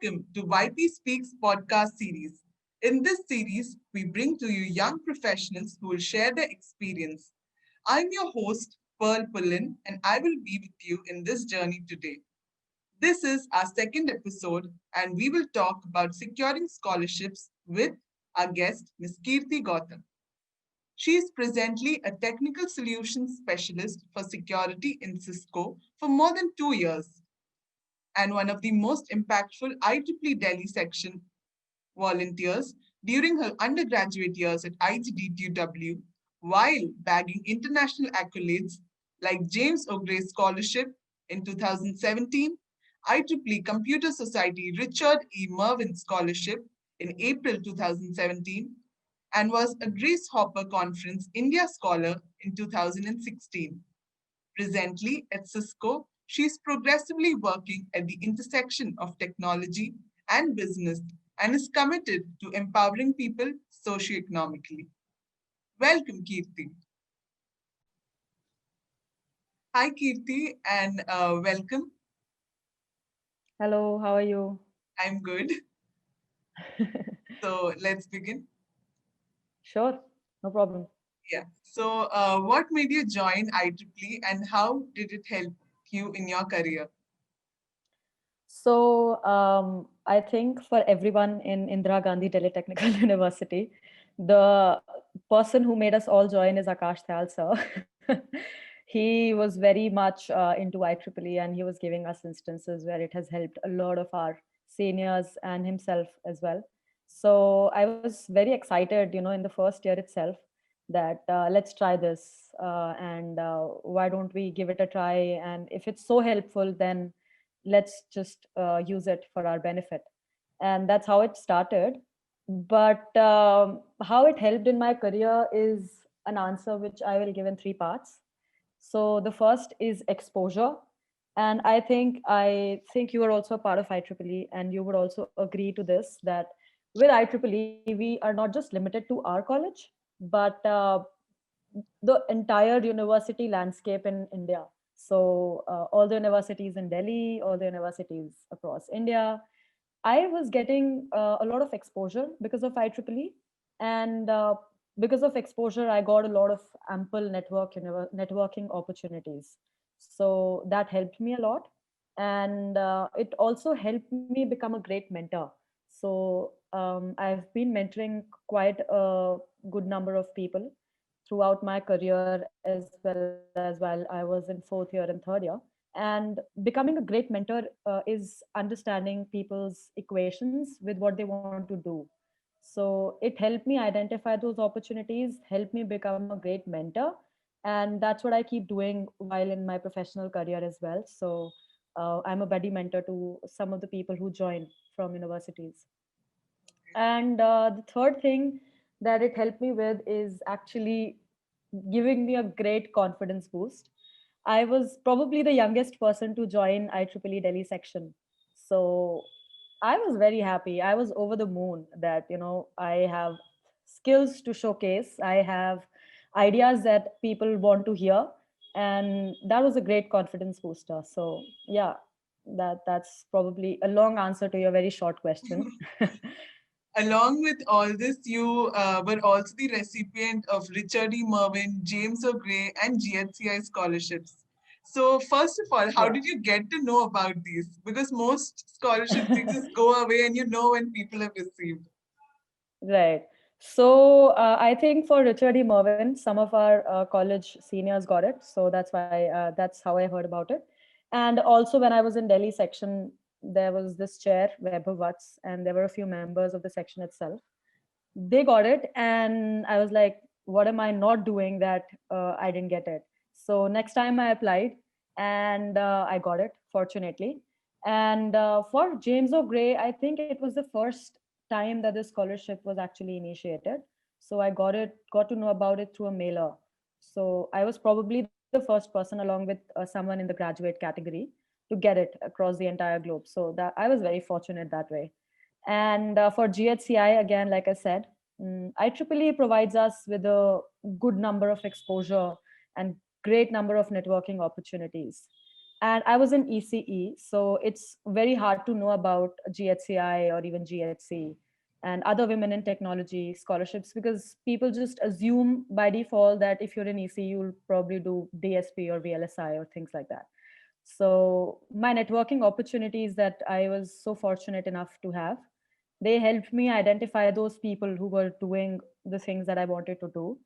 Welcome to YP Speaks podcast series. In this series, we bring to you young professionals who will share their experience. I'm your host, Pearl Pullen, and I will be with you in this journey today. This is our second episode, and we will talk about securing scholarships with our guest, Ms. Kirti Gautam. She is presently a technical solutions specialist for security in Cisco for more than 2 years and one of the most impactful IEEE Delhi section volunteers during her undergraduate years at IGDTW while bagging international accolades like James O'Gray Scholarship in 2017, IEEE Computer Society Richard E. Mervyn Scholarship in April 2017, and was a Grace Hopper Conference India Scholar in 2016. Presently at Cisco, she is progressively working at the intersection of technology and business and is committed to empowering people socioeconomically. Welcome, Kirti. Hi, Kirti, and welcome. Hello, how are you? I'm good. So let's begin. Sure, no problem. Yeah. So, what made you join IEEE and how did it help you in your career? I think for everyone in Indira Gandhi Delhi Technical University, the person who made us all join is Akash Thyal sir. He was very much into IEEE and he was giving us instances where it has helped a lot of our seniors and himself as well. So I was very excited, in the first year itself that let's try this and why don't we give it a try? And if it's so helpful, then let's just use it for our benefit. And that's how it started. But how it helped in my career is an answer which I will give in three parts. So the first is exposure. And I think you are also a part of IEEE and you would also agree to this that with IEEE, we are not just limited to our college, but the entire university landscape in India. So all the universities in Delhi, all the universities across India, I was getting a lot of exposure because of IEEE, and because of exposure, I got a lot of ample networking opportunities. So that helped me a lot, and it also helped me become a great mentor. So I've been mentoring quite a good number of people throughout my career as well as while I was in fourth year and third year. And becoming a great mentor is understanding people's equations with what they want to do. So it helped me identify those opportunities, helped me become a great mentor. And that's what I keep doing while in my professional career as well. So I'm a buddy mentor to some of the people who join from universities. And the third thing that it helped me with is actually giving me a great confidence boost. I was probably the youngest person to join IEEE Delhi section. So I was very happy. I was over the moon that, I have skills to showcase. I have ideas that people want to hear. And that was a great confidence booster. So yeah, that's probably a long answer to your very short question. Along with all this, you were also the recipient of Richard E. Mervyn, James O'Gray, and GHCI scholarships. So, first of all, how Yeah. did you get to know about these? Because most scholarships, they just go away and you know when people have received. Right. So I think for Richard E. Mervyn, some of our college seniors got it. So that's how I heard about it. And also when I was in Delhi section, there was this chair, Vaibhav Vats, and there were a few members of the section itself. They got it, and I was like, what am I not doing that I didn't get it? So next time I applied, and I got it, fortunately. And for James O'Gray, I think it was the first time that the scholarship was actually initiated. So I got to know about it through a mailer. So I was probably the first person, along with someone in the graduate category, to get it across the entire globe. So that I was very fortunate that way. And for GHCI, again, like I said, IEEE provides us with a good number of exposure and great number of networking opportunities. And I was in ECE, so it's very hard to know about GHCI or even GHC and other women in technology scholarships, because people just assume by default that if you're in ECE, you'll probably do DSP or VLSI or things like that. So my networking opportunities that I was so fortunate enough to have, they helped me identify those people who were doing the things that I wanted to do.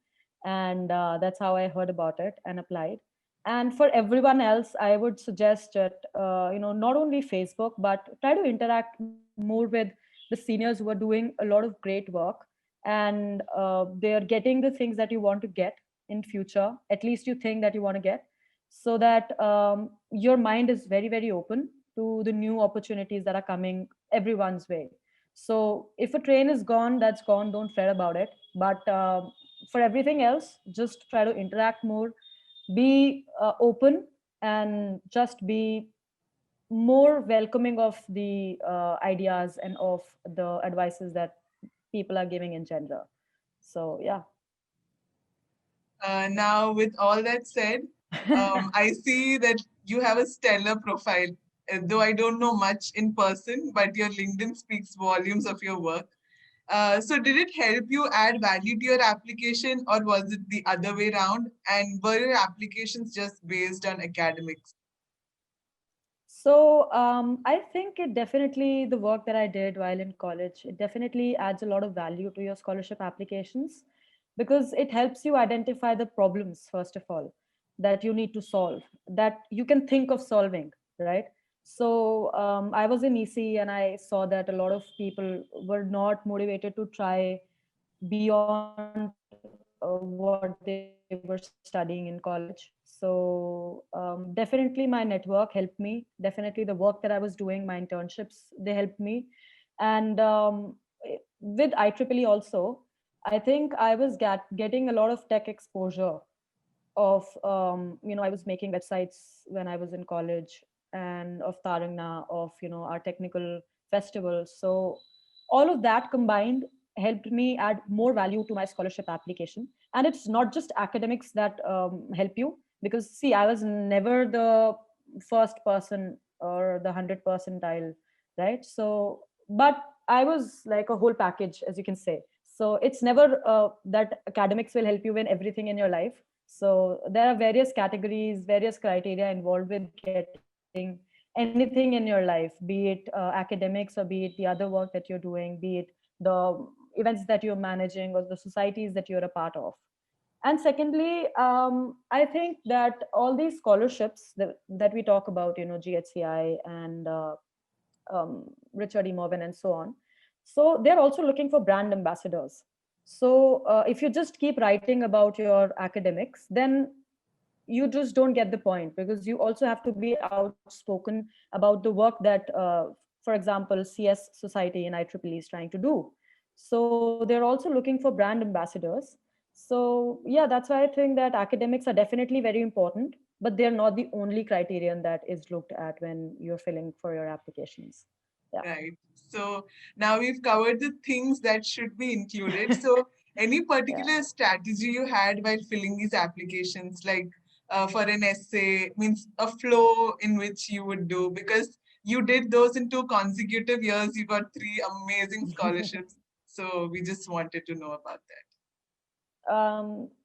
And that's how I heard about it and applied. And for everyone else, I would suggest that, not only Facebook, but try to interact more with the seniors who are doing a lot of great work, and they're getting the things that you want to get in future, at least you think that you want to get, so that your mind is very, very open to the new opportunities that are coming everyone's way. So if a train is gone, that's gone, don't fret about it. But for everything else, just try to interact more, be open, and just be more welcoming of the ideas and of the advices that people are giving in general. So yeah. Now, with all that said, I see that you have a stellar profile. Though I don't know much in person, but your LinkedIn speaks volumes of your work. So, did it help you add value to your application, or was it the other way around? And were your applications just based on academics? So I think it definitely, the work that I did while in college, it definitely adds a lot of value to your scholarship applications, because it helps you identify the problems, first of all, that you need to solve, that you can think of solving, right? So I was in EC and I saw that a lot of people were not motivated to try beyond what they were studying in college. So definitely my network helped me. Definitely the work that I was doing, my internships, they helped me. And with IEEE also, I think I was getting a lot of tech exposure of, I was making websites when I was in college, and of Tarangna, of, our technical festivals. So all of that combined helped me add more value to my scholarship application. And it's not just academics that help you, because see, I was never the first person or the 100 percentile, right? So, but I was like a whole package, as you can say. So it's never that academics will help you win everything in your life. So there are various categories, various criteria involved with getting anything in your life, be it academics, or be it the other work that you're doing, be it the events that you're managing, or the societies that you're a part of. And secondly, I think that all these scholarships that we talk about, GHCI and Richard E. Morgan and so on. So they're also looking for brand ambassadors. So if you just keep writing about your academics, then you just don't get the point, because you also have to be outspoken about the work that, for example, CS Society and IEEE is trying to do. So they're also looking for brand ambassadors. So yeah, that's why I think that academics are definitely very important, but they're not the only criterion that is looked at when you're filling for your applications. Yeah. Right. So now we've covered the things that should be included. So any Yeah. particular strategy you had while filling these applications, like for an essay, means a flow in which you would do, because you did those in 2 consecutive years. You got three amazing scholarships. So we just wanted to know about that.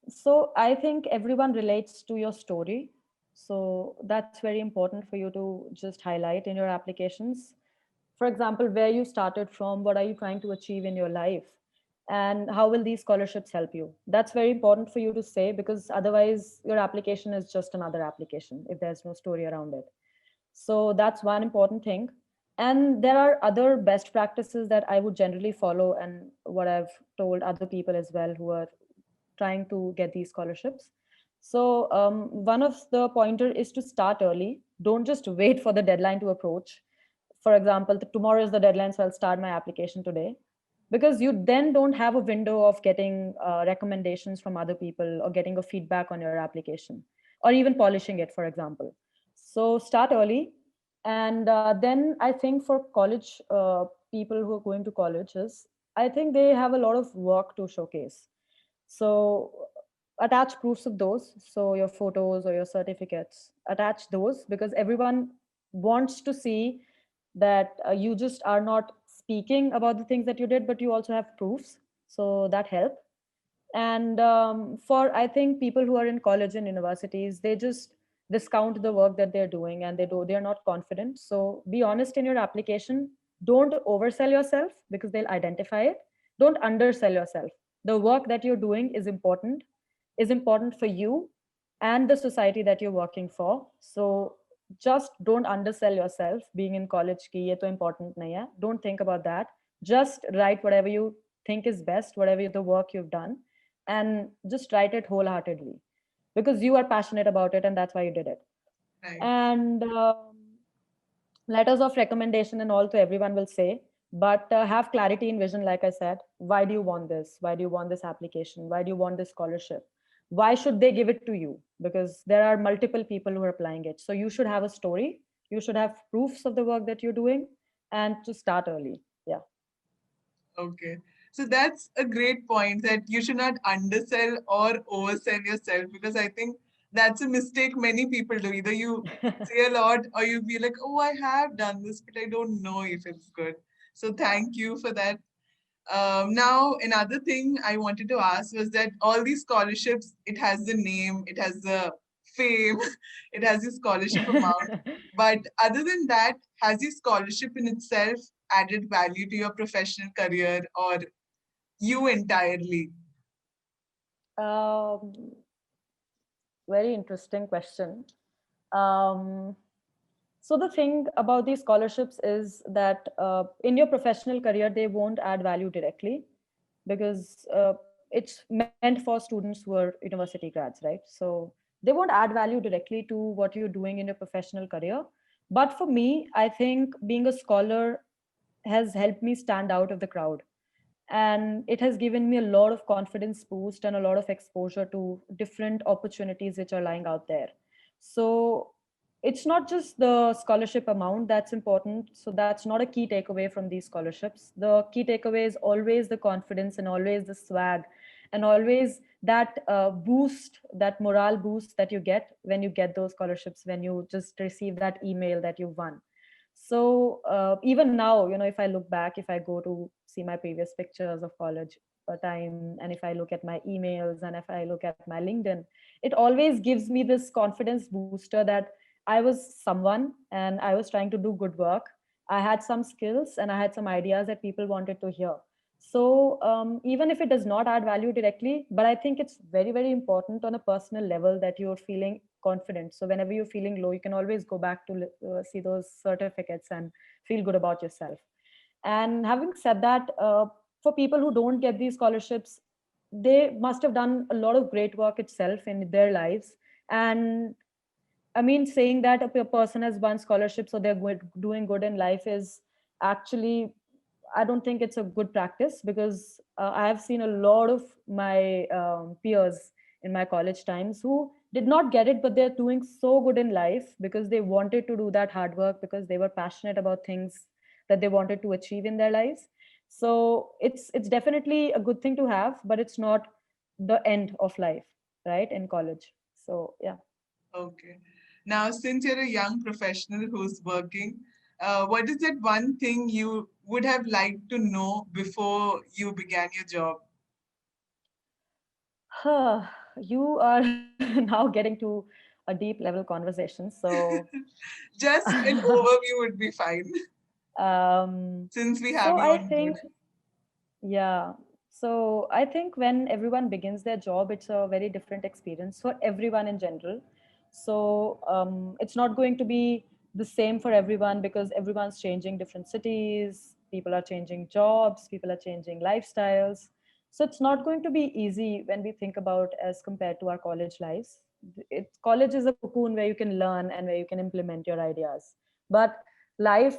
So I think everyone relates to your story. So that's very important for you to just highlight in your applications. For example, where you started from, what are you trying to achieve in your life, and how will these scholarships help you? That's very important for you to say, because otherwise your application is just another application if there's no story around it. So that's one important thing. And there are other best practices that I would generally follow, and what I've told other people as well who are trying to get these scholarships. So one of the pointer is to start early. Don't just wait for the deadline to approach. For example, tomorrow is the deadline, so I'll start my application today, because you then don't have a window of getting recommendations from other people, or getting a feedback on your application, or even polishing it, for example. So start early. And then I think for college people who are going to colleges, I think they have a lot of work to showcase. So attach proofs of those. So your photos or your certificates, attach those, because everyone wants to see that you just are not speaking about the things that you did, but you also have proofs. So that help. And for, I think, people who are in college and universities, they just discount the work that they're doing, and they're not confident. So be honest in your application. Don't oversell yourself, because they'll identify it. Don't undersell yourself. The work that you're doing is important for you and the society that you're working for. So just don't undersell yourself. Being in college ki ye to important nahi hai. Don't think about that. Just write whatever you think is best, whatever the work you've done, and just write it wholeheartedly, because you are passionate about it and that's why you did it. Right. And letters of recommendation and all to everyone will say, but have clarity in vision. Like I said, why do you want this? Why do you want this application? Why do you want this scholarship? Why should they give it to you? Because there are multiple people who are applying it. So you should have a story, you should have proofs of the work that you're doing, and to start early. Yeah. Okay. So that's a great point, that you should not undersell or oversell yourself, because I think that's a mistake many people do. Either you say a lot or you be like, oh, I have done this, but I don't know if it's good. So thank you for that. Now, another thing I wanted to ask was that all these scholarships, it has the name, it has the fame, it has the scholarship amount. But other than that, has the scholarship in itself added value to your professional career or you entirely? um, Very interesting question. um, So the thing about these scholarships is that in your professional career, they won't add value directly, because it's meant for students who are university grads, right? So they won't add value directly to what you're doing in your professional career. But for me, I think being a scholar has helped me stand out of the crowd, and it has given me a lot of confidence boost and a lot of exposure to different opportunities which are lying out there. So it's not just the scholarship amount that's important. So that's not a key takeaway from these scholarships. The key takeaway is always the confidence and always the swag, and always that boost, that morale boost that you get when you get those scholarships, when you just receive that email that you won. So even now, if I look back, if I go to see my previous pictures of college time, and if I look at my emails, and if I look at my LinkedIn, it always gives me this confidence booster that I was someone and I was trying to do good work. I had some skills and I had some ideas that people wanted to hear. So even if it does not add value directly, but I think it's very, very important on a personal level that you're feeling confident. So whenever you're feeling low, you can always go back to see those certificates and feel good about yourself. And having said that, for people who don't get these scholarships, they must have done a lot of great work itself in their lives. And I mean, saying that a person has won scholarships, so they're doing good in life, is actually, I don't think it's a good practice, because I have seen a lot of my peers in my college times who did not get it, but they're doing so good in life because they wanted to do that hard work, because they were passionate about things that they wanted to achieve in their lives. So it's definitely a good thing to have, but it's not the end of life, right? In college. So yeah. Okay. Now, since you're a young professional who's working, what is that one thing you would have liked to know before you began your job? You are now getting to a deep level conversation. So, Just an overview would be fine, since we have so you I on board. think, yeah. So I think when everyone begins their job, it's a very different experience for everyone in general. So it's not going to be the same for everyone, because everyone's changing different cities, people are changing jobs, people are changing lifestyles. So it's not going to be easy when we think about as compared to our college lives. College is a cocoon where you can learn and where you can implement your ideas. But life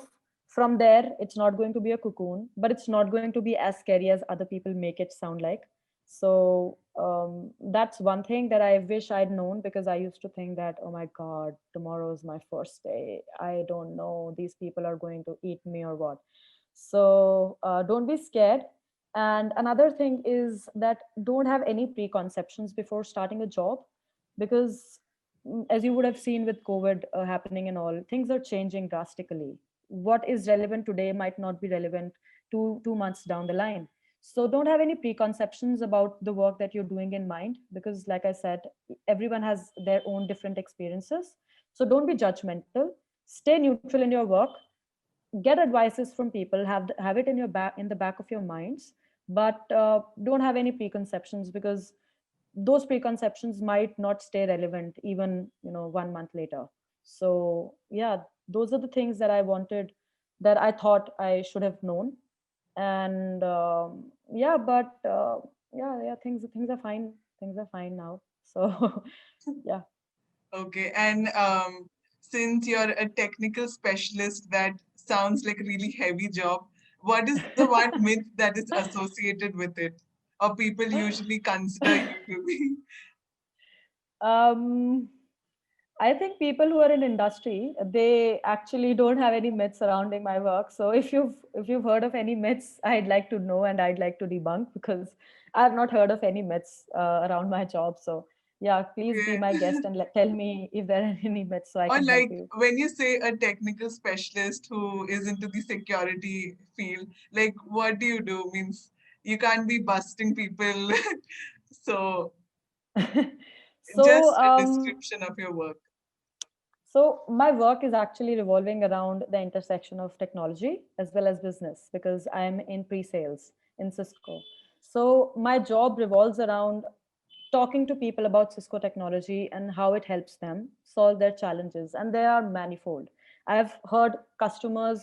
from there, it's not going to be a cocoon, but it's not going to be as scary as other people make it sound like. So that's one thing that I wish I'd known, because I used to think that, oh my God, tomorrow is my first day. I don't know, these people are going to eat me or what. So don't be scared. And another thing is that don't have any preconceptions before starting a job, because as you would have seen with COVID happening and all, things are changing drastically. What is relevant today might not be relevant 2 months down the line. So don't have any preconceptions about the work that you're doing in mind, because like I said, everyone has their own different experiences. So don't be judgmental. Stay neutral in your work. Get advices from people, have it in your back, in the back of your minds, but don't have any preconceptions, because those preconceptions might not stay relevant even 1 month later. So yeah, those are the things that I wanted, that I thought I should have known. And yeah, but yeah, things are fine. Things are fine now. So yeah. Okay, and since you're a technical specialist, that sounds like a really heavy job. What is the one myth that is associated with it, or people usually consider you to be? um I think people who are in industry, they actually don't have any myths surrounding my work. So if you've heard of any myths, I'd like to know and I'd like to debunk, because I've not heard of any myths around my job. So yeah, please be Okay. my guest and tell me if there are any myths so I Or can help like you. when you say a technical specialist who is into the security field, like what do you do? Means you can't be busting people. So so just a um, description of your work. So my work is actually revolving around the intersection of technology as well as business, because I'm in pre-sales in Cisco. So my job revolves around talking to people about Cisco technology and how it helps them solve their challenges, and they are manifold. I have heard customers,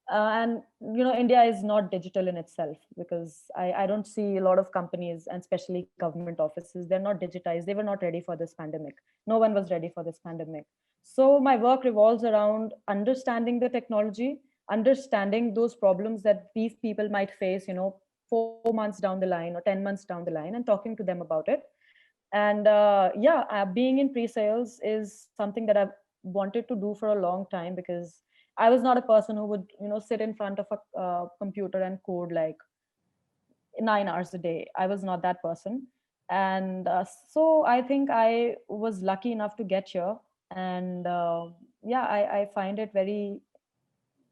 and India is not digital in itself, because I don't see a lot of companies, and especially government offices, they're not digitized. They were not ready for this pandemic. No one was ready for this pandemic. So my work revolves around understanding the technology, understanding those problems that these people might face, 4 months down the line or 10 months down the line, and talking to them about it. And yeah, being in pre-sales is something that I've wanted to do for a long time, because I was not a person who would sit in front of a computer and code like 9 hours a day. I was not that person. And so I think I was lucky enough to get here. And yeah, I find it very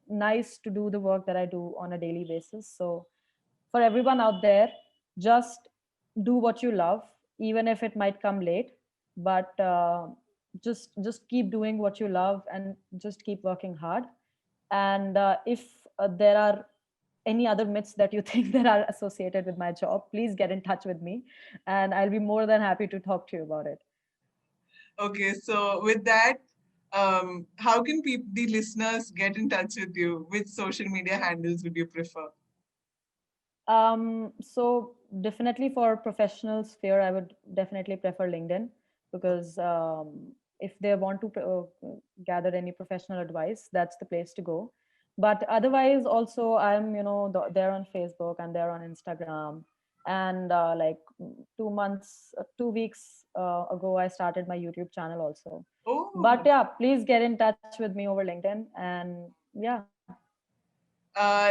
nice to do the work that I do on a daily basis. So for everyone out there, just do what you love, even if it might come late. But just keep doing what you love, and just keep working hard. And if there are any other myths that you think that are associated with my job, please get in touch with me, and I'll be more than happy to talk to you about it. Okay, so with that, how can the listeners get in touch with you? Which social media handles would you prefer? So definitely for professional sphere, I would definitely prefer LinkedIn, because if they want to gather any professional advice, that's the place to go. But otherwise, also I'm there on Facebook and there on Instagram, and 2 weeks ago, I started my YouTube channel also. But Oh, yeah, please get in touch with me over LinkedIn, and yeah.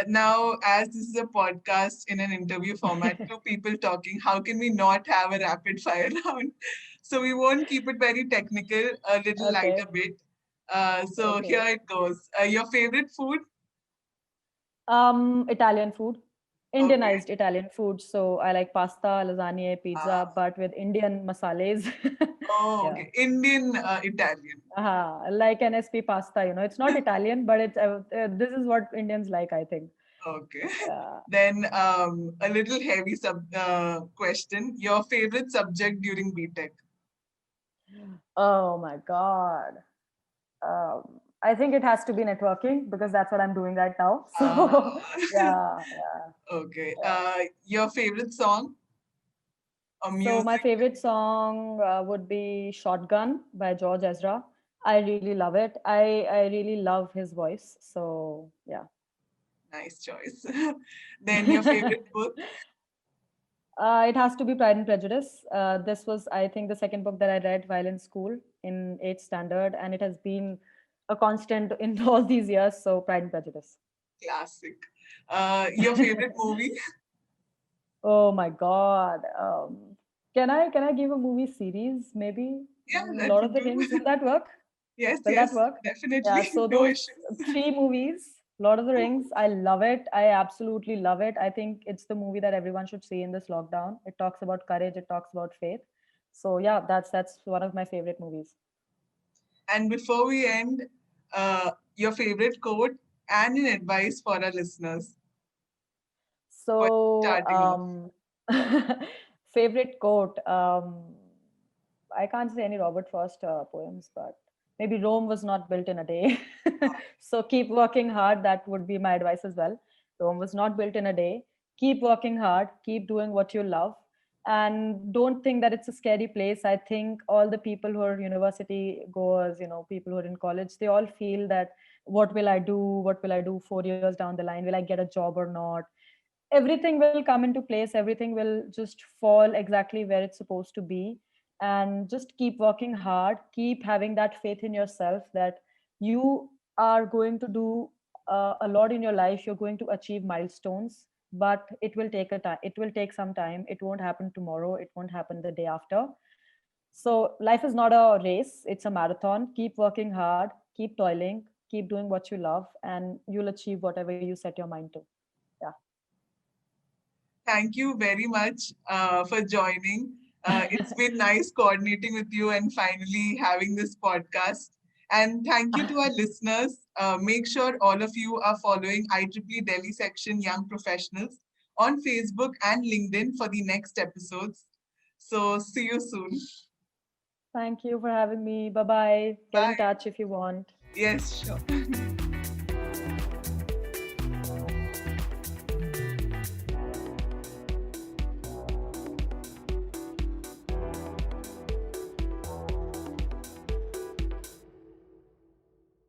now as this is a podcast in an interview format, two people talking, how can we not have a rapid fire round? So we won't keep it very technical, a little lighter Okay. bit. So Okay. here it goes. Your favorite food? Italian food, Okay. Indianized Italian food. So I like pasta, lasagna, pizza, Ah, but with Indian masales. oh, Yeah. okay. Indian Italian. Like NSP pasta, it's not Italian, but it's this is what Indians like, I think. Okay. Yeah. Then a little heavy question. Your favorite subject during BTech? Oh my God. I think it has to be networking, because that's what I'm doing right now. Uh, So yeah, yeah, okay. yeah. Your favorite song or So my music? favorite song would be Shotgun by George Ezra. I really love it. I really love his voice. So yeah. Nice choice. Then your favorite book? It has to be Pride and Prejudice. This was, I think, the second book that I read while in school in eighth standard, and it has been a constant in all these years. So Pride and Prejudice. Classic. Your favorite movie? Oh my God. Can I give a movie series? Maybe Yeah, let's Lord of the do. Rings. Will that work? Yes, Will that yes, work? Yeah. definitely. So No those issues. three movies, Lord of the Rings, I love it. I absolutely love it. I think it's the movie that everyone should see in this lockdown. It talks about courage. It talks about faith. So yeah, that's one of my favorite movies. And before we end, your favorite quote and an advice for our listeners for So starting off. favorite quote. I can't say any Robert Frost poems, but maybe Rome was not built in a day. So keep working hard. That would be my advice as well. Rome was not built in a day. Keep working hard. Keep doing what you love. And don't think that it's a scary place. I think all the people who are university goers, people who are in college, they all feel that what will I do? What will I do 4 years down the line? Will I get a job or not? Everything will come into place, everything will just fall exactly where it's supposed to be. And just keep working hard, keep having that faith in yourself that you are going to do a lot in your life, you're going to achieve milestones, but it will take a time, it will take some time, it won't happen tomorrow, it won't happen the day after. So life is not a race, it's a marathon. Keep working hard, keep toiling, keep doing what you love, and you'll achieve whatever you set your mind to. Yeah. Thank you very much for joining. It's been nice coordinating with you and finally having this podcast. And thank you to our listeners. Make sure all of you are following IEEE Delhi Section Young Professionals on Facebook and LinkedIn for the next episodes. So, see you soon. Thank you for having me. Bye bye. Get in Bye. touch if you want. Yes, sure.